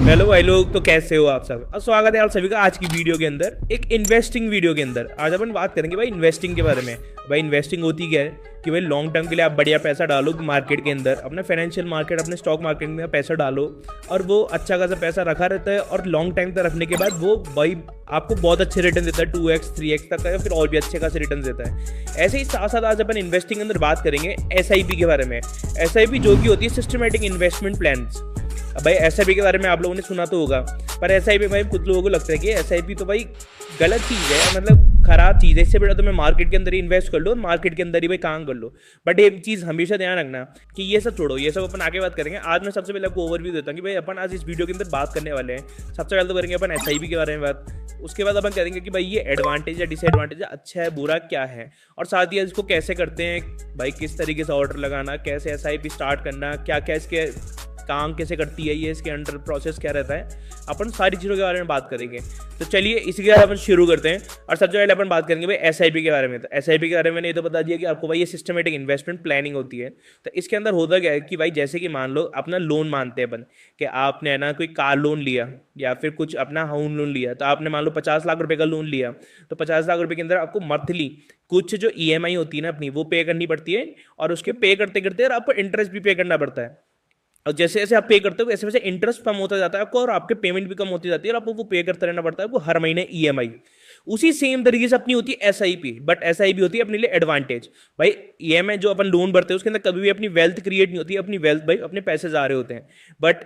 Hello भाई लोग, तो कैसे हो आप सब। और स्वागत है आप सभी का आज की वीडियो के अंदर, एक इन्वेस्टिंग वीडियो के अंदर। आज अपन बात करेंगे भाई इन्वेस्टिंग के बारे में। भाई इन्वेस्टिंग होती क्या है कि भाई लॉन्ग टर्म के लिए आप बढ़िया पैसा डालो मार्केट के अंदर, अपने फाइनेंशियल मार्केट, अपने स्टॉक मार्केट में पैसा डालो और वो अच्छा खासा पैसा रखा रहता है और लॉन्ग टाइम तक रखने के बाद वो भाई आपको बहुत अच्छे रिटर्न देता है, 2x 3x तक का या फिर और भी अच्छे खासे रिटर्न देता है। ऐसे ही साथ साथ आज अपन इन्वेस्टिंग के अंदर बात करेंगे एसआईपी के बारे में। एसआईपी जो कि होती है सिस्टमेटिक इन्वेस्टमेंट प्लान। भाई एसआईपी के बारे में आप लोगों ने सुना तो होगा, पर एसआईपी भाई कुछ लोगों को लगता है कि एसआईपी तो भाई गलत चीज़ है, मतलब खराब चीज़ है, इससे बेटा तो मैं मार्केट के अंदर ही इन्वेस्ट कर लो और मार्केट के अंदर ही भाई काम कर लो। बट एक चीज़ हमेशा ध्यान रखना कि ये सब छोड़ो, ये सब अपन आगे बात करेंगे। आज मैं सबसे पहले आपको ओवरव्यू देता हूँ कि भाई अपन आज इस वीडियो के अंदर बात करने वाले हैं। सबसे पहले तो करेंगे अपन एसआईपी के बारे में बात, उसके बाद अपन करेंगे कि भाई ये एडवांटेज या डिसएडवांटेज है, अच्छा है बुरा क्या है, और साथ ही इसको कैसे करते हैं भाई, किस तरीके से ऑर्डर लगाना, कैसे एसआईपी स्टार्ट करना, क्या क्या इसके काम कैसे करती है, ये इसके अंडर प्रोसेस क्या रहता है, अपन सारी चीज़ों के बारे में बात करेंगे। तो चलिए इसी के बाद अपन शुरू करते हैं। और सबसे पहले अपन बात करेंगे भाई एसआईपी के बारे में। तो एसआईपी के बारे में मैंने ये तो बता दिया कि आपको भाई ये सिस्टमेटिक इन्वेस्टमेंट प्लानिंग होती है। तो इसके अंदर होता क्या है कि भाई जैसे कि मान लो अपना लोन मानते हैं अपन कि आपने है ना कोई कार लोन लिया या फिर कुछ अपना होम लोन लिया, तो आपने मान लो 50 लाख रुपए का लोन लिया, तो 50 लाख रुपए के अंदर आपको मंथली कुछ जो ईएमआई होती है ना अपनी, वो पे करनी पड़ती है और उसके पे करते करते आपको इंटरेस्ट भी पे करना पड़ता है। और जैसे जैसे आप पे करते हो वैसे वैसे इंटरेस्ट कम होता जाता है आपको और आपके पेमेंट भी कम होती जाती है और आपको वो पे करते रहना पड़ता है आपको हर महीने ईएमआई। उसी सेम तरीके से अपनी होती है एसआईपी, बट एसआईपी होती है अपने लिए एडवांटेज। भाई ईएमआई जो अपन लोन भरते हैं उसके अंदर कभी भी अपनी वेल्थ क्रिएट नहीं होती है, अपनी वेल्थ भाई अपने पैसे जा रहे होते हैं। बट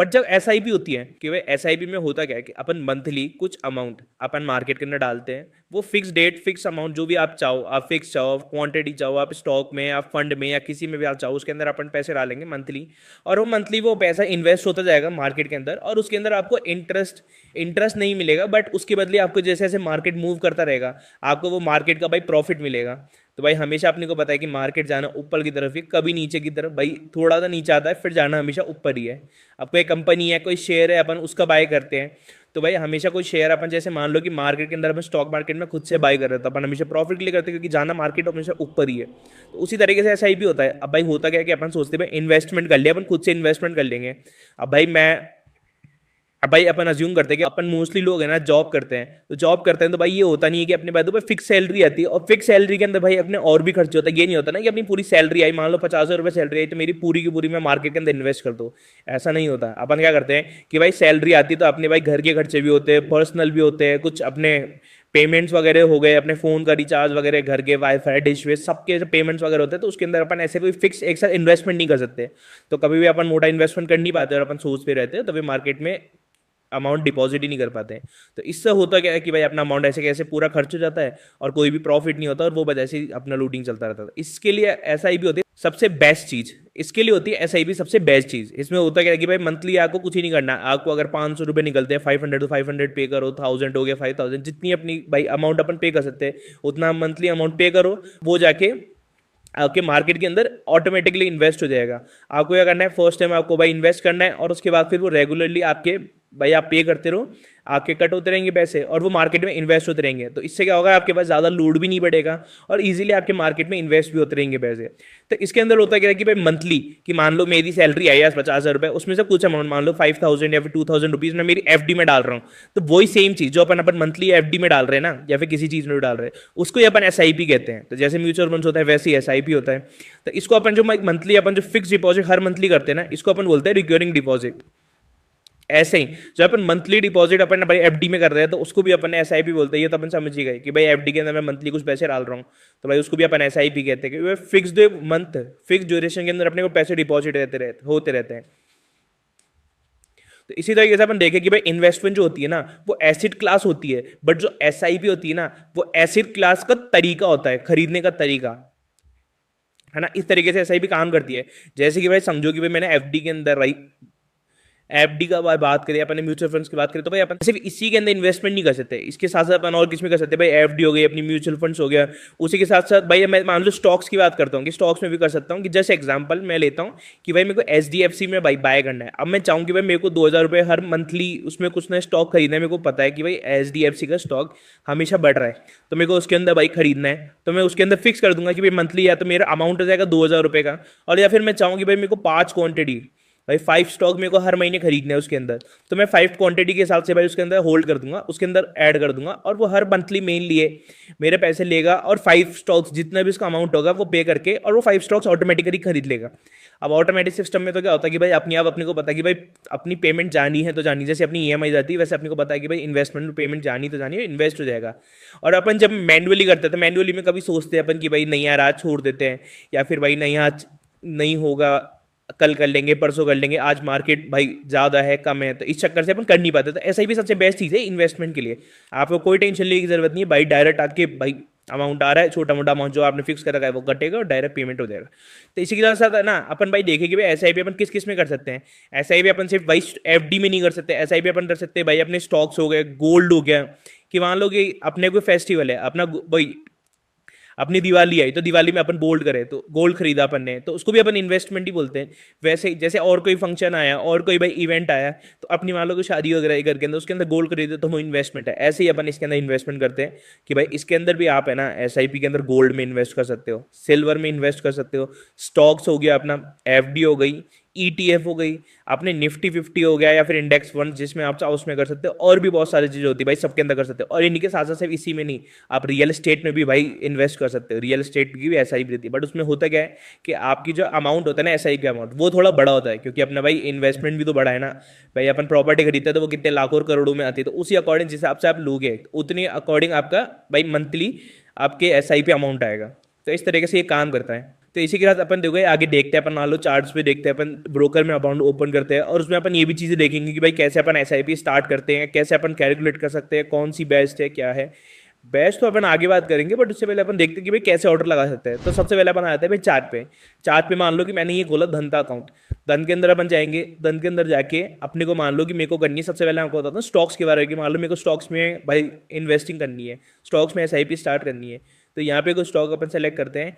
जब एसआईपी होती है कि भाई एसआईपी में होता क्या है कि अपन मंथली कुछ अमाउंट अपन मार्केट के अंदर डालते हैं, वो फिक्स डेट फिक्स अमाउंट जो भी आप चाहो, आप फिक्स चाहो क्वांटिटी चाहो, आप स्टॉक में आप फंड में या किसी में भी आप चाहो, उसके अंदर अपन पैसे डालेंगे मंथली और वो मंथली वो पैसा इन्वेस्ट होता जाएगा मार्केट के अंदर और उसके अंदर आपको इंटरेस्ट नहीं मिलेगा, बट उसके बदले आपको जैसे जैसे मार्केट मूव करता रहेगा आपको वो मार्केट का भाई प्रॉफिट मिलेगा। तो भाई हमेशा अपने को पता है कि मार्केट जाना ऊपर की तरफ ही, कभी नीचे की तरफ। भाई थोड़ा सा नीचे आता है फिर जाना हमेशा ऊपर ही है। अब कोई कंपनी है कोई शेयर है अपन उसका बाय करते हैं, तो भाई हमेशा कोई शेयर अपन जैसे मान लो कि मार्केट के अंदर अपन स्टॉक मार्केट में खुद से बाय कर रहे थे, अपन हमेशा प्रॉफिट के लिए करते हैं क्योंकि जाना मार्केट हमेशा ऊपर ही है। तो उसी तरीके से ऐसा ही भी होता है। अब भाई होता क्या है कि अपन सोचते हैं भाई इन्वेस्टमेंट कर लिया, अपन खुद से इन्वेस्टमेंट कर लेंगे। अब भाई अपन अज्यूम करते हैं कि अपन मोस्टली लोग है ना जॉब करते हैं, तो जॉब करते हैं तो भाई ये होता नहीं है कि अपने पास तो फिक्स सैलरी आती है और फिक्स सैलरी के अंदर भाई अपने और भी खर्चे होता है। ये नहीं होता ना कि अपनी पूरी सैलरी आई, मान लो 50,000 रुपये सैलरी आई तो मेरी पूरी की पूरी मैं मार्केट के अंदर इन्वेस्ट कर दूँ, ऐसा नहीं होता। अपन क्या करते हैं कि भाई सैलरी आती है तो अपने भाई घर के खर्चे भी होते हैं, पर्सनल भी होते हैं, कुछ अपने पेमेंट्स वगैरह हो गए, अपने फ़ोन का रिचार्ज वगैरह, घर के वाईफाई डिश वेश सबके पेमेंट्स वगैरह होते हैं, तो उसके अंदर अपन ऐसे कोई फिक्स एक साथ इन्वेस्टमेंट नहीं कर सकते। तो कभी भी अपन मोटा इन्वेस्टमेंट कर नहीं पाते और अपन सोच पे रहते हैं, तभी मार्केट में अमाउंट डिपॉजिट ही नहीं कर पाते हैं। तो इससे होता क्या है कि भाई अपना अमाउंट ऐसे कैसे पूरा खर्च हो जाता है और कोई भी प्रॉफिट नहीं होता और वो वजह से अपना लूटिंग चलता रहता है। इसके लिए ऐसा ही भी होती है सबसे बेस्ट चीज़, इसके लिए होती है एसआईपी सबसे बेस्ट चीज़। इसमें होता क्या है कि भाई मंथली आपको कुछ ही नहीं करना, आपको अगर 500 रुपये निकलते हैं 500 तो 500 पे करो, 1000 हो गया 5000, जितनी अपनी भाई अमाउंट अपन पे कर सकते हैं उतना मंथली अमाउंट पे करो, वो जाके आपके मार्केट के अंदर ऑटोमेटिकली इन्वेस्ट हो जाएगा। आपको क्या करना है, फर्स्ट टाइम आपको भाई इन्वेस्ट करना है और उसके बाद फिर वो रेगुलरली आपके भाई आप पे करते रहो, आपके कट होते रहेंगे पैसे और वो मार्केट में इन्वेस्ट होते रहेंगे। तो इससे क्या होगा, आपके पास ज़्यादा लोड भी नहीं बढ़ेगा और इजीली आपके मार्केट में इन्वेस्ट भी होते रहेंगे पैसे। तो इसके अंदर होता क्या है कि भाई मंथली कि मान लो मेरी सैलरी आई है 50,000 रुपये, उसमें से कुछ अमाउंट मान लो 5,000 या फिर 2,000 रुपीज़ मैं मेरी एफडी में डाल रहा हूँ। तो वही सेम चीज़ जो अपन मंथली एफडी में डाल रहे हैं ना या फिर किसी चीज़ में डाल रहे हैं उसको ही अपन एसआईपी कहते हैं। तो जैसे म्यूचुअल फंड्स होता है वैसे ही एसआईपी होता है। तो इसको अपन जो मंथली अपन जो फिक्स डिपॉजिट हर मंथली करते हैं ना, इसको अपन बोलते हैं रिकरिंग डिपॉजिट। ऐसे ही जो अपन मंथली डिपॉजिट अपन भाई एफडी में कर रहे हैं तो उसको भी अपन एसआईपी बोलते हैं। ये तो अपन समझ ही गए कि भाई एफडी के अंदर मैं मंथली कुछ पैसे डाल रहा हूँ, तो भाई उसको भी अपन एसआईपी कहते हैं कि फिक्स्ड मंथ फिक्स ड्यूरेशन के अंदर अपने को पैसे डिपॉजिट होते रहते हैं। तो इसी तरीके से अपन देखें कि भाई इन्वेस्टमेंट जो होती है ना वो एसिड क्लास होती है, बट जो एसआईपी होती है ना वो एसिड क्लास का तरीका होता है, खरीदने का तरीका है ना। इस तरीके से एसआईपी काम करती है। जैसे कि भाई समझो कि भाई मैंने एफडी के अंदर भाई एफडी का बात करें, अपन म्यूचुअल फंड्स की बात करें, तो भाई अपन सिर्फ इसी के अंदर इन्वेस्टमेंट नहीं कर सकते, इसके साथ साथ अपन और किस में कर सकते हैं। भाई एफडी हो गई, अपनी म्यूचुअल फंड्स हो गया, उसी के साथ साथ भाई मैं मान लो स्टॉक्स की बात करता हूँ कि स्टॉक्स में भी कर सकता हूँ। कि जैसे एग्जांपल मैं लेता हूँ कि भाई मेरे को एचडीएफसी में बाय करना है। अब मैं चाहूँ कि भाई मेरे को 2,000 रुपये हर मंथली उसमें कुछ ना स्टॉक खरीदना है, मेरे को पता है कि भाई एचडीएफसी का स्टॉक हमेशा बढ़ रहा है तो मेरे को उसके अंदर भाई खरीदना है, तो मैं उसके अंदर फिक्स कर दूंगा कि भाई मंथली या तो मेरा अमाउंट हो जाएगा 2,000 रुपये का, और या फिर मैं चाहूँ कि भाई मेरे को 5 क्वांटिटी भाई 5 स्टॉक मेरे को हर महीने खरीदने हैं उसके अंदर, तो मैं 5 क्वांटिटी के हिसाब से भाई उसके अंदर होल्ड कर दूंगा, उसके अंदर ऐड कर दूंगा, और वो हर मंथली मेन लिए मेरे पैसे लेगा, और 5 स्टॉक्स जितना भी उसका अमाउंट होगा वो पे करके, और वो 5 स्टॉक्स ऑटोमेटिकली खरीद लेगा। अब ऑटोमेटिक सिस्टम में तो क्या होता है कि भाई अपने आप अपने को पता है कि भाई अपनी पेमेंट जानी है तो जानी, जैसे अपनी ईएमआई जाती है वैसे अपने को पता है कि भाई इन्वेस्टमेंट में पेमेंट जानी तो जानी है, इन्वेस्ट हो जाएगा। और अपन जब मैनुअली करते हैं तो मैनुअली में कभी सोचते हैं अपन कि भाई नहीं यार आज छोड़ देते हैं, या फिर भाई नहीं आज नहीं होगा, कल कर लेंगे, परसों कर लेंगे, आज मार्केट भाई ज़्यादा है कम है, तो इस चक्कर से अपन कर नहीं पाते। तो ऐसा ही भी सबसे बेस्ट चीज़ है इन्वेस्टमेंट के लिए, आपको कोई टेंशन लेने की जरूरत नहीं है भाई, डायरेक्ट आके भाई अमाउंट आ रहा है, छोटा मोटा अमाउंट जो आपने फिक्स कर रखा है वो कटेगा और डायरेक्ट पेमेंट हो जाएगा। तो इसी के साथ है ना अपन भाई देखें कि भाई एसआईपी अपन किस किस में कर सकते हैं। एसआईपी अपन सिर्फ भाई एफडी में नहीं कर सकते, एसआईपी अपन कर सकते हैं भाई अपने स्टॉक्स हो गए, गोल्ड हो गया, कि मान लो कि अपने कोई फेस्टिवल है अपना भाई, अपनी दिवाली आई तो दिवाली में अपन गोल्ड करे तो गोल्ड खरीदा अपन ने, तो उसको भी अपन इन्वेस्टमेंट ही बोलते हैं। वैसे ही जैसे और कोई फंक्शन आया और कोई भाई इवेंट आया तो अपनी मान लो कि शादी वगैरह घर के अंदर उसके अंदर गोल्ड खरीदे तो वो इन्वेस्टमेंट है। ऐसे ही अपन इसके अंदर इन्वेस्टमेंट करते हैं कि भाई इसके अंदर भी आप है ना एसआईपी के अंदर गोल्ड में इन्वेस्ट कर सकते हो, सिल्वर में इन्वेस्ट कर सकते हो, स्टॉक्स हो गया अपना, एफडी हो गई, ईटीएफ हो गई, आपने निफ्टी 50 हो गया, या फिर इंडेक्स फंड जिसमें आप चाहो उसमें कर सकते हो, और भी बहुत सारी चीज़ें होती है भाई सबके अंदर कर सकते हो। और इन्हीं के साथ साथ सिर्फ इसी में नहीं, आप रियल एस्टेट में भी भाई इन्वेस्ट कर सकते हो, रियल एस्टेट की भी एसआईपी रहती है, बट उसमें होता क्या है कि आपकी जो अमाउंट होता है ना एसआईपी का अमाउंट वो थोड़ा बड़ा होता है, क्योंकि अपना भाई इन्वेस्टमेंट भी तो बड़ा है ना भाई, अपन प्रॉपर्टी खरीदते हैं तो वो कितने लाखों और करोड़ों में आती है, तो उसी अकॉर्डिंग जिस हिसाब से आप लोगे उतनी अकॉर्डिंग आपका भाई मंथली आपके एसआईपी अमाउंट आएगा। तो इस तरीके से ये काम करता है। तो इसी के साथ अपन देखो आगे देखते हैं, अपन मान लो चार्ट्स पे देखते हैं, अपन ब्रोकर में अकाउंट ओपन करते हैं, और उसमें अपन ये भी चीज़ें देखेंगे कि भाई कैसे अपन एसआईपी स्टार्ट करते हैं, कैसे अपन कैलकुलेट कर सकते हैं, कौन सी बेस्ट है क्या है। बेस्ट तो अपन आगे बात करेंगे, बट उससे पहले अपन देखते हैं कि भाई कैसे ऑर्डर लगा सकते हैं। तो सबसे पहले अपन आते हैं भाई चार्ट पे। चार्ट पे मान लो कि मैंने ये खोला धन का अकाउंट, धन के अंदर अपन जाएंगे, धन के अंदर जाके अपने को मान लो कि मेरे को करनी है, सबसे पहले आपको बताता हूँ स्टॉक्स के बारे में, कि मान लो मेरे को स्टॉक्स में भाई इन्वेस्टिंग करनी है, स्टॉक्स में एसआईपी स्टार्ट करनी है। तो यहाँ पे कोई स्टॉक अपन सेलेक्ट करते हैं,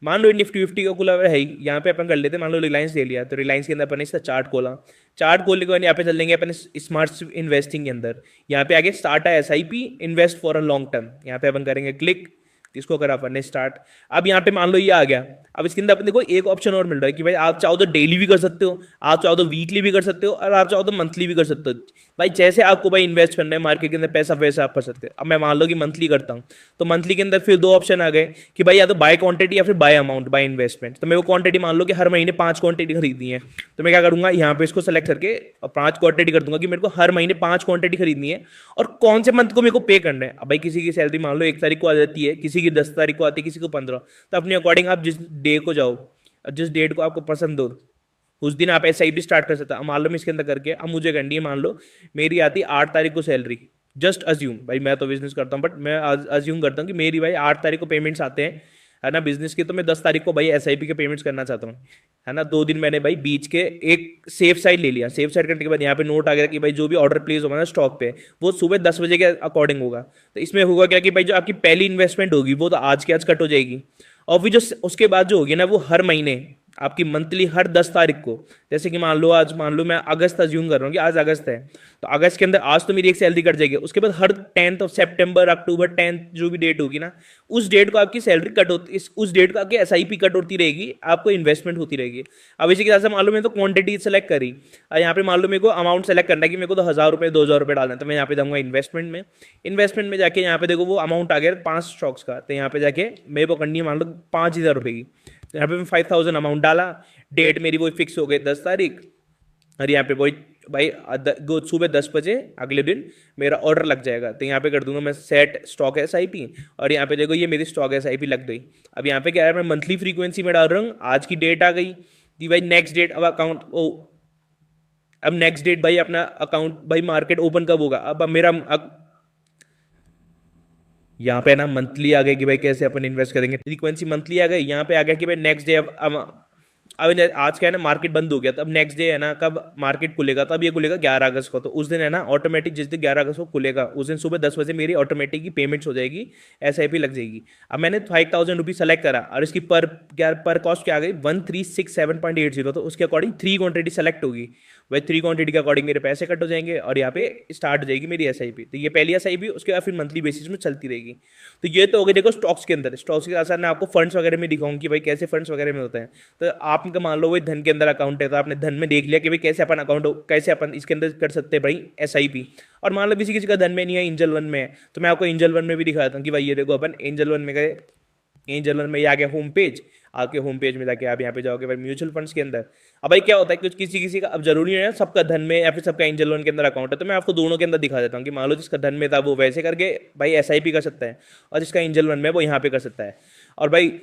मान लो निफ्टी 50 का खुला हुआ है ही, यहाँ पे अपन कर लेते हैं, मान लो रिलायंस ले लिया, तो रिलायंस के अंदर अपन ने इसका चार्ट खोला, चार्ट खोलने के बाद यहाँ पे चल देंगे अपन स्मार्ट इन्वेस्टिंग के अंदर, यहाँ पे आगे स्टार्ट है SIP invest for a long term, यहाँ पे अपन करेंगे क्लिक, इसको करा अपन ने स्टार्ट। अब यहाँ पे मान लो ये आ गया, अब इसके अंदर अपन देखो एक ऑप्शन और मिल रहा है कि भाई आप चाहो तो डेली भी कर सकते हो, आप चाहो तो वीकली भी कर सकते हो, और आप चाहो तो मंथली भी कर सकते हो, भाई जैसे आपको भाई इन्वेस्ट करना है मार्केट के अंदर पैसा वैसा आप कर सकते हो। अब मैं मान लो कि मंथली करता हूँ, तो मंथली के अंदर फिर दो ऑप्शन आ गए कि भाई या तो बाय क्वांटिटी या फिर बाय अमाउंट, बाय इन्वेस्टमेंट। तो मेरे को क्वांटिटी मान लो कि हर महीने 5 क्वांटिटी खरीदनी है, तो मैं क्या करूंगा यहाँ पे इसको सेलेक्ट करके और 5 क्वांटिटी कर दूंगा कि मेरे को हर महीने 5 क्वांटिटी खरीदनी है, और कौन से मंथ को मेरे को पे करना है। अब भाई किसी की सैलरी मान लो 1 तारीख को आ जाती है, किसी की 10 तारीख को आती है, किसी को 15, तो अपने अकॉर्डिंग आप जिस डे को जाओ, जिस डेट को आपको पसंद हो उस दिन आप एसआईपी स्टार्ट कर सकते हैं। मान लो मैं इसके अंदर करके, अब मुझे करनी है, मान लो मेरी आती है 8 तारीख को सैलरी, जस्ट अज्यूम, भाई मैं तो बिजनेस करता हूँ बट मैं अज्यूम करता हूँ कि मेरी भाई 8 तारीख को पेमेंट्स आते हैं है ना बिजनेस के, तो मैं 10 तारीख को भाई एसआईपी के पेमेंट्स करना चाहता हूँ है ना। 2 दिन मैंने भाई बीच के एक सेफ साइड ले लिया, सेफ साइड करने के बाद यहाँ पे नोट आ गया कि भाई जो भी ऑर्डर प्लेस होगा ना स्टॉक पे वो सुबह 10 बजे के अकॉर्डिंग होगा। तो इसमें होगा क्या कि भाई जो आपकी पहली इन्वेस्टमेंट होगी वो तो आज के आज कट हो जाएगी, और फिर जो उसके बाद जो होगी ना वो हर महीने आपकी मंथली हर 10 तारीख को, जैसे कि मान लो आज मान लो मैं अगस्त अज्यूम कर रहा हूँ कि आज अगस्त है, तो अगस्त के अंदर आज तो मेरी एक सैलरी कट जाएगी, उसके बाद हर 10th of September October 10th जो भी डेट होगी ना उस डेट को आपकी सैलरी कट होती, उस डेट को आपकी एसआईपी कट होती रहेगी, आपको इन्वेस्टमेंट होती रहेगी। अब इसी के साथ से मान लो मैं तो क्वांटिटी सेलेक्ट करी, यहाँ पे मान लो मेरे को अमाउंट सेलेक्ट करना है कि मेरे को तो 1000 रुपये 2000 रुपये डालना है, तो मैं यहाँ पे जाऊँगा इन्वेस्टमेंट में, इन्वेस्टमेंट में जाके यहाँ पे देखो वो अमाउंट आ गया 5 स्टॉक्स का, तो यहाँ पे जाके मेरे को करनी है मान लो 5000 रुपये की, तो यहाँ पे मैं 5000 अमाउंट डाला, डेट मेरी वही फिक्स हो गई 10 तारीख, और यहाँ पे वही भाई सुबह 10 बजे अगले दिन मेरा ऑर्डर लग जाएगा। तो यहाँ पे कर दूंगा मैं सेट स्टॉक एसआईपी, और यहाँ पे देखो ये मेरी स्टॉक एसआईपी लग गई। अब यहाँ पे क्या है मैं मंथली फ्रीक्वेंसी में डाल रहा हूँ, आज की डेट आ गई कि भाई नेक्स्ट डेट, अब अकाउंट अब नेक्स्ट डेट भाई अपना अकाउंट भाई मार्केट ओपन कब होगा, अब मेरा यहाँ पे ना मंथली आ गया कि भाई कैसे अपन इन्वेस्ट करेंगे, फ्रीक्वेंसी मंथली आ गई, यहाँ पे आ गया कि भाई नेक्स्ट डे अब आज क्या है ना मार्केट बंद हो गया, तो अब नेक्स्ट डे है ना कब मार्केट खुलेगा, तो अब ये खुलेगा 11 अगस्त को, तो उस दिन है ना ऑटोमेटिक जिस दिन 11 अगस्त को खुलेगा उस दिन सुबह 10 बजे मेरी ऑटोमेटिक की पेमेंट्स हो जाएगी, एसआईपी लग जाएगी। अब मैंने 5000 रुपीज सेलेक्ट करा और इसकी पर कॉस्ट क्या आ गई 1367.80, तो उसके अकॉर्डिंग 3 क्वांटिटी सेलेक्ट होगी, वही 3 क्वांटिटी के अकॉर्डिंग मेरे पैसे कट हो जाएंगे और यहाँ पे स्टार्ट हो जाएगी मेरी एसआईपी। तो ये पहली एसआईपी, उसके बाद फिर मंथली बेसिस में चलती रहेगी। तो ये तो हो गया देखो स्टॉक्स के अंदर। स्टॉक्स के साथ मैं आपको फंड्स वगैरह में दिखाऊंगी कि भाई कैसे फंड्स वगैरह में होते हैं। तो आप आपका मान लो वही धन के अंदर अकाउंट है, तो आपने धन में देख लिया कि भाई कैसे अपन अकाउंट, कैसे अपन इसके अंदर कर सकते हैं भाई SIP। और मान लो किसी किसी का धन में नहीं है, एंजल वन में है, तो मैं आपको एंजल वन में भी दिखाता हूँ कि भाई ये देखो अपन एंजल वन में गए, एंजल वन में ये आ गया होम पेज। आपके होम पेज में जाके आप यहाँ पे जाओगे भाई म्यूचुअल फंड्स के अंदर। अब भाई क्या होता है कुछ किसी किसी का, अब जरूरी नहीं है सबका धन में या फिर सबका एंजल लोन के अंदर अकाउंट है, तो मैं आपको दोनों के अंदर दिखा देता हूँ कि मान लो जिसका धन में था वो वैसे करके भाई SIP कर सकता है, और जिसका एंजल वन में वो यहाँ पे कर सकता है। और भाई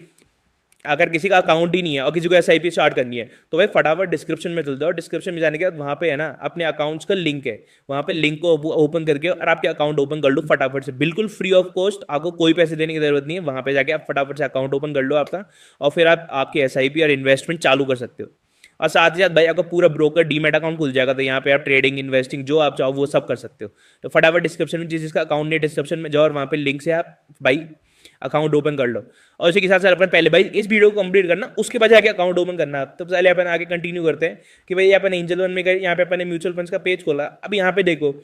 अगर किसी का अकाउंट ही नहीं है और किसी को SIP स्टार्ट करनी है, तो भाई फटाफट डिस्क्रिप्शन में चल जाओ, डिस्क्रिप्शन में जाने के बाद वहाँ पे है ना अपने अकाउंट्स का लिंक है, वहाँ पे लिंक को ओपन करके और आपके अकाउंट ओपन कर लो फटाफट से, बिल्कुल फ्री ऑफ कॉस्ट, आपको कोई पैसे देने की जरूरत नहीं है। वहाँ पे जाके आप फटाफट से अकाउंट ओपन कर लो आपका, और फिर आप आपके SIP और इन्वेस्टमेंट चालू कर सकते हो। और साथ ही साथ भाई आपका पूरा ब्रोकर डीमैट अकाउंट खुल जाएगा, तो यहाँ पे आप ट्रेडिंग इन्वेस्टिंग जो आप चाहो वो सब कर सकते हो। तो फटाफट डिस्क्रिप्शन में जिसका अकाउंट नहीं डिस्क्रिप्शन में जाओ और वहाँ पे लिंक से आप भाई अकाउंट ओपन कर लो। और उसी के साथ साथ अपन पहले भाई इस वीडियो को कंप्लीट करना, उसके बाद जाके अकाउंट ओपन करना। तो पहले अपन आगे कंटिन्यू करते हैं कि भाई अपन एंजल वन में गए, यहाँ पे अपन ने म्यूचुअल फंड्स का पेज खोला। अब यहाँ पे देखो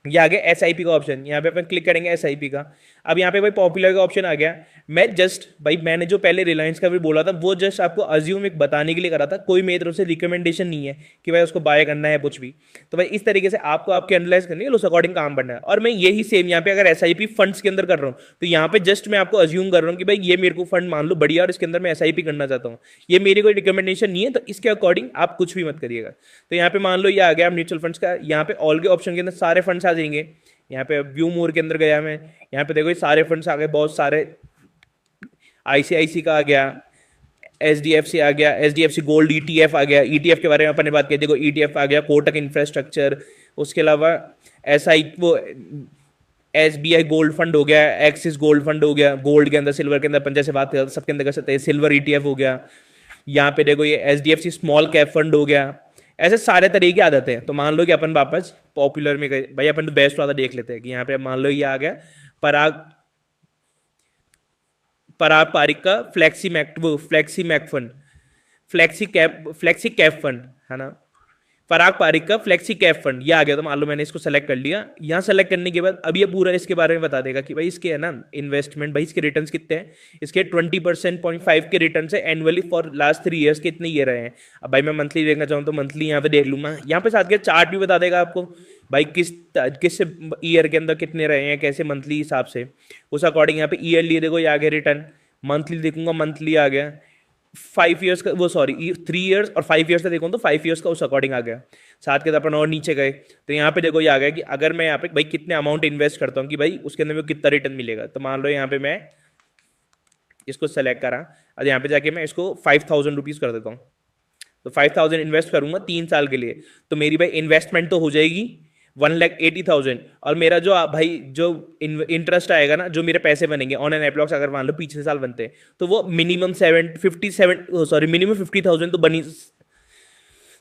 ये आ गया SIP का ऑप्शन, यहाँ पे अपन क्लिक करेंगे SIP का। अब यहाँ पे भाई पॉपुलर का ऑप्शन आ गया। मैं जस्ट भाई मैंने जो पहले रिलायंस का भी बोला था वो जस्ट आपको अज्यूम एक बताने के लिए करा था, कोई मेरी तरफ से रिकमेंडेशन नहीं है कि भाई उसको बाय करना है कुछ भी। तो भाई इस तरीके से आपको आपके एनालाइज करनी है, उस अकॉर्डिंग काम करना है। और मैं यही सेम यहाँ पे अगर SIP फंड्स के अंदर कर रहा हूँ, तो यहाँ पे जस्ट मैं आपको अज्यूम कर रहा हूँ कि भाई ये मेरे को फंड मान लो बढ़िया और इसके अंदर मैं SIP करना चाहता हूँ, ये मेरी कोई रिकमेंडेशन नहीं है, तो इसके अकॉर्डिंग आप कुछ भी मत करिएगा। तो यहाँ पे मान लो ये आ गया म्यूचुअल फंड्स का, यहाँ पे ऑल के ऑप्शन के अंदर सारे फंड्स आ जाएंगे। यहाँ पे व्यू मोर के अंदर गया मैं, यहाँ पे देखो ये सारे फंड्स आ गए, बहुत सारे ICICI का आ गया, SDFC आ गया, SDFC गोल्ड ETF आ गया। ETF के बारे में अपन ने बात की, देखो ETF आ गया, कोटक इंफ्रास्ट्रक्चर, उसके अलावा वो SBI गोल्ड फंड हो गया, एक्सिस गोल्ड फंड हो गया, गोल्ड के अंदर सिल्वर के अंदर अपन जैसे बात करते सबके अंदर कर सकते हैं, सिल्वर ETF हो गया। यहाँ पे देखो ये SDFC स्मॉल कैप फंड हो गया। ऐसे सारे तरीके आ जाते हैं। तो मान लो कि अपन वापस पॉपुलर में गए, भाई अपन तो बेस्ट वाला देख लेते हैं कि यहाँ पे मान लो ये आ गया पराग पारिक का फ्लेक्सी कैप फंड है ना, पराग पारिक का फ्लेक्सी कैप फंड ये आ गया। तो मान लो मैंने इसको सेलेक्ट कर लिया। यहाँ सेलेक्ट करने के बाद अब ये पूरा इसके बारे में बता देगा कि भाई इसके है ना इन्वेस्टमेंट, भाई इसके रिटर्न्स कितने हैं, इसके 20% 0.5 के रिटर्न है एनुअली फॉर लास्ट 3 ईयर्स के इतने ये रहे हैं। अब भाई मैं मंथली देखना चाहूँ तो मंथली यहाँ पे देख लूँगा। यहाँ पे साथ के चार्ट भी बता देगा आपको भाई किस ईयर के अंदर कितने रहे हैं, कैसे मंथली हिसाब से, उस अकॉर्डिंग यहाँ पे ईयरली देखो ये आ गया रिटर्न, मंथली देखूंगा मंथली आ गया, 5 ईयर्स का वो सॉरी 3 ईयर्स और 5 ईयर्स का देखो तो 5 ईयर्स का उस अकॉर्डिंग आ गया। साथ के साथ अपन और नीचे गए तो यहाँ पे देखो ये आ गया कि अगर मैं यहाँ पे भाई कितने अमाउंट इन्वेस्ट करता हूँ कि भाई उसके अंदर मेरे को कितना रिटर्न मिलेगा। तो मान लो यहाँ पे मैं इसको सेलेक्ट करा और यहाँ पे जाके मैं इसको 5,000 रुपीज़ कर देता हूँ। तो 5,000 इन्वेस्ट करूंगा 3 साल के लिए, तो मेरी भाई इन्वेस्टमेंट तो हो जाएगी 1,80,000 और मेरा जो भाई जो इंटरेस्ट आएगा ना, जो मेरे पैसे बनेंगे ऑन एन एप्लॉक्स, अगर मान लो पिछले साल बनते हैं तो वो मिनिमम 50,000 तो बनी,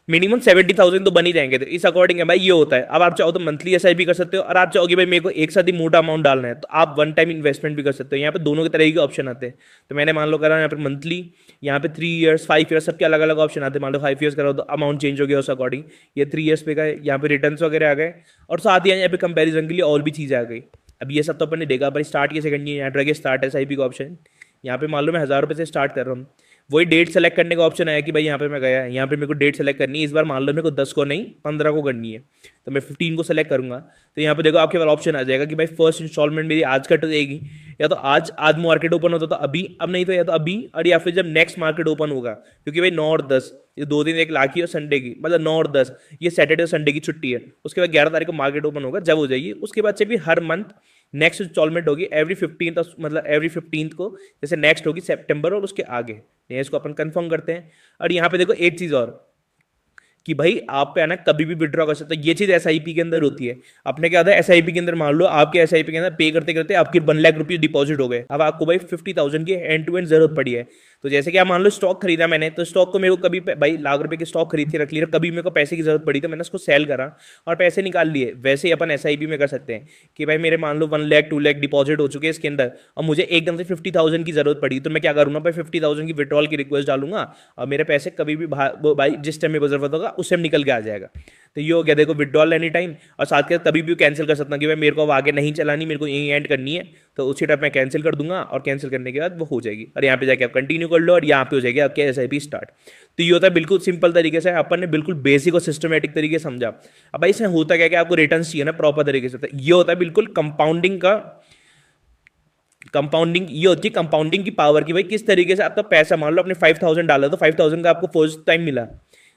मिनिमम 70,000 तो बन ही जाएंगे। तो इस अकॉर्डिंग है भाई ये होता है। अब आप चाहो तो मंथली SIP कर सकते हो, और आप चाहोगे भाई मेरे को एक साथ ही मोटा अमाउंट डालना है तो आप वन टाइम इन्वेस्टमेंट भी कर सकते हो। यहाँ पे दोनों के तरह के ऑप्शन आते हैं। तो मैंने मान लो करा यहाँ पे मंथली, यहाँ पे 3 ईयर्स 5 ईयर्स सबके अलग अलग ऑप्शन आते हैं। मान लो 5 ईयर्स करो तो अमाउंट चेंज हो गया उस अकॉर्डिंग, ये 3 ईयर्स पे गए, यहाँ पे रिटर्न्स वगैरह आ गए, और साथ ही यहाँ पे कंपेरिजन के लिए और भी चीज़ें आ गई। अब ये सब तो अपन ने देखा भाई स्टार्ट की सेकंड यहाँ पे स्टार्ट SIP का ऑप्शन, यहाँ पे मान लो मैं 1,000 रुपये से स्टार्ट कर रहा हूँ। वही डेट सेलेक्ट करने का ऑप्शन आया कि भाई यहाँ पे मैं गया, यहाँ पे मेरे को डेट सेलेक्ट करनी है। इस बार मान लो मेरे को 10 को नहीं 15 को करनी है, तो मैं 15 को सेलेक्ट करूंगा। तो यहाँ पे देखो आपके पास ऑप्शन आ जाएगा कि भाई फर्स्ट इंस्टॉलमेंट मेरी आज कट जाएगी, या तो आज मार्केट ओपन होता तो अभी, अब नहीं तो या तो अभी, और या फिर जब नेक्स्ट मार्केट ओपन होगा, क्योंकि भाई 9 और 10 ये 2 दिन, एक लाखी और संडे की, मतलब 9 और 10 ये सैटरडे और संडे की छुट्टी है। उसके बाद 11 तारीख को मार्केट ओपन होगा, जब हो जाएगी उसके बाद से भी हर मंथ नेक्स्ट इंस्टॉलमेंट होगी एवरी 15th, मतलब एवरी 15th को, जैसे नेक्स्ट होगी सितंबर और उसके आगे। इसको अपन कंफर्म करते हैं। और यहाँ पे देखो एक चीज और कि भाई आप पे आना कभी भी विड्रॉ कर सकते हो, ये चीज SIP के अंदर होती है। आपने क्या होता है SIP के अंदर मान लो आपके SIP के अंदर पे करते करते आपके 1 लाख रुपये डिपॉजिट हो गए, अब आपको भाई 50,000 की एंड टू एंड जरूरत पड़ी है। तो जैसे कि आप मान लो स्टॉक खरीदा मैंने, तो स्टॉक को मेरे को कभी भाई लाख रुपए की स्टॉक खरीद के रख लिया, कभी मेरे को पैसे की जरूरत पड़ी तो मैंने उसको सेल करा और पैसे निकाल लिए। वैसे ही अपन SIP में कर सकते हैं कि भाई मेरे मान लो 1 लाख 2 लाख डिपॉजिट हो चुके हैं इसके अंदर, और मुझे एकदम से 50,000 की जरूरत पड़ी, तो मैं क्या करूँगा भाई 50,000 की विड्रॉल की रिक्वेस्ट डालूंगा और मेरे पैसे कभी भी भाई जिस टाइम में जरूरत होगा उस टाइम निकल के आ जाएगा। तो ये हो गया देखो विड्रॉल एनी टाइम, और साथ के कभी भी कैंसिल कर सकता हूँ कि भाई मेरे को अब आगे नहीं चलानी, मेरे को यही एंड करनी है, तो उसी टाइप मैं कैंसिल कर दूंगा और कैंसिल करने के बाद वो हो जाएगी और यहाँ पे जाके आप कंटिन्यू कर लो और यहाँ पे हो जाएगी आपके SIP स्टार्ट। तो ये होता है बिल्कुल सिंपल तरीके से, अपन ने बिल्कुल बेसिक और सिस्टमेटिक तरीके से समझा। अब भाई इसमें होता क्या है कि आपको रिटर्न चाहिए ना प्रॉपर तरीके से, ये होता है बिल्कुल कंपाउंडिंग का, कंपाउंडिंग ये होती है कंपाउंडिंग की पावर की। भाई किस तरीके से आपका पैसा, मान लो आपने 5,000 डाला तो 5,000 का आपको फर्स्ट टाइम मिला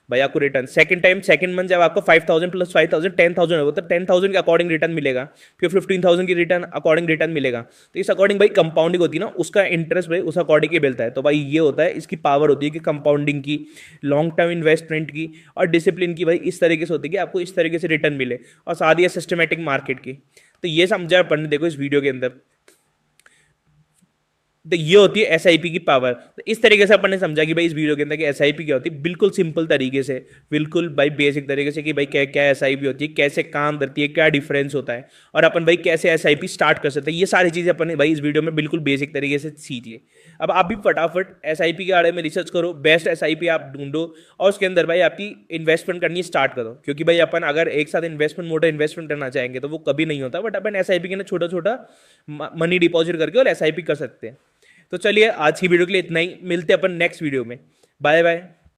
भाई आपको return, second time second month जब आपको 5,000 प्लस 5,000 10,000 होगा तो 10,000 के अकॉर्डिंग रिटर्न मिलेगा, फिर 15,000 की रिटर्न अकॉर्डिंग रिटर्न मिलेगा। तो इस अकॉर्डिंग भाई कंपाउंडिंग होती है ना, उसका इंटरेस्ट भाई उस अकॉर्डिंग ही मिलता है। तो भाई ये होता है, इसकी पावर होती है कि कंपाउंडिंग की, लॉन्ग टर्म इन्वेस्टमेंट की और डिसिप्लिन की भाई इस तरीके से होती है कि आपको इस तरीके से रिटर्न मिले, और साथ ही सिस्टमेटिक मार्केट की। तो ये समझा अपन ने देखो इस वीडियो के अंदर। तो ये होती है SIP की पावर। तो इस तरीके से अपन ने समझा कि भाई इस वीडियो के अंदर कि SIP क्या होती है, बिल्कुल सिंपल तरीके से, बिल्कुल भाई बेसिक तरीके से कि भाई क्या क्या SIP होती है, कैसे काम करती है, क्या डिफरेंस होता है और अपन भाई कैसे SIP स्टार्ट कर सकते हैं। ये सारी चीज़ें अपन ने भाई इस वीडियो में बिल्कुल बेसिक तरीके से सीखिए। अब आप भी फटाफट SIP के बारे में रिसर्च करो, बेस्ट SIP आप ढूंढो और उसके अंदर भाई आपकी इन्वेस्टमेंट करनी स्टार्ट करो, क्योंकि भाई अपन अगर एक साथ इन्वेस्टमेंट मोटा इन्वेस्टमेंट करना चाहेंगे तो वो कभी नहीं होता, बट अपन SIP के ना छोटा छोटा मनी डिपॉजिट करके और SIP कर सकते हैं। तो चलिए आज की वीडियो के लिए इतना ही, मिलते हैं अपन नेक्स्ट वीडियो में। Bye bye.